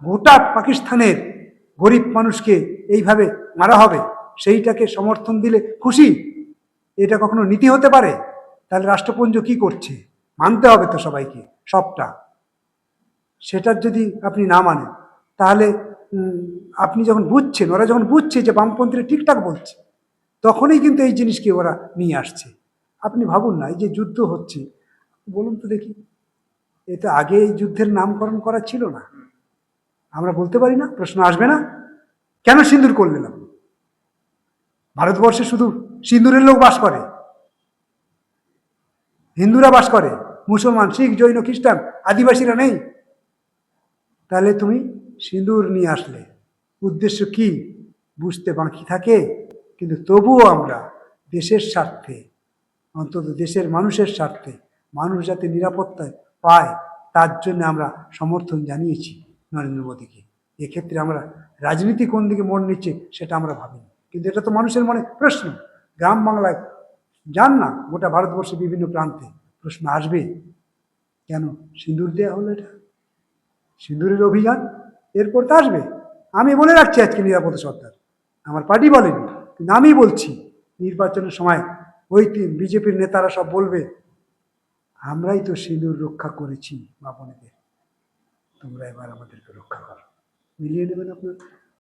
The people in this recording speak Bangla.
গোটা পাকিস্তানের গরিব মানুষকে এইভাবে মারা হবে, সেইটাকে সমর্থন দিলে খুশি? এটা কখনো নীতি হতে পারে? তাহলে রাষ্ট্রপুঞ্জ কি করছে? মানতে হবে তো সবাইকে সবটা। সেটার যদি আপনি না মানেন, তাহলে আপনি যখন বুঝছেন, ওরা যখন বুঝছে যে বামপন্থীরা ঠিকঠাক বলছে, তখনই কিন্তু এই জিনিসকে ওরা নিয়ে আসছে। আপনি ভাবুন না, এই যে যুদ্ধ হচ্ছে, বলুন তো দেখি, এটা আগে এই যুদ্ধের নামকরণ করা ছিল না? আমরা বলতে পারি না? প্রশ্ন আসবে না? কেন সিঁদুর করলেন আপনি? ভারতবর্ষে শুধু সিঁদুরের লোক বাস করে? হিন্দুরা বাস করে, মুসলমান, শিখ, জৈন, খ্রিস্টান, আদিবাসীরা নেই? তাহলে তুমি সিঁদুর নিয়ে আসলে উদ্দেশ্য কি বুঝতে বাকি থাকে? কিন্তু তবুও আমরা দেশের স্বার্থে, অন্তত দেশের মানুষের স্বার্থে, মানুষ যাতে নিরাপত্তায় পায়, তার জন্য আমরা সমর্থন জানিয়েছি নরেন্দ্র মোদীকে। এক্ষেত্রে আমরা রাজনীতি কোন দিকে মোড় নিচ্ছে সেটা আমরা ভাবিনি, কিন্তু এটা তো মানুষের মনে প্রশ্ন। গ্রাম বাংলায় যান না, গোটা ভারতবর্ষে বিভিন্ন প্রান্তে প্রশ্ন আসবে, কেন সিঁদুর দেওয়া হলো? এটা সিঁদুরের অভিযান, এরপর তো আসবে। আমি বলে রাখছি আজকে নিরাপদ সরকার, আমার পার্টি বলেনি, কিন্তু আমি বলছি নির্বাচনের সময় ওই বিজেপির নেতারা সব বলবে, আমরাই তো সিঁদুর রক্ষা করেছি মা বোনেদের, তোমরা এবার আমাদেরকে রক্ষা করো। মিলিয়ে নেবেন আপনার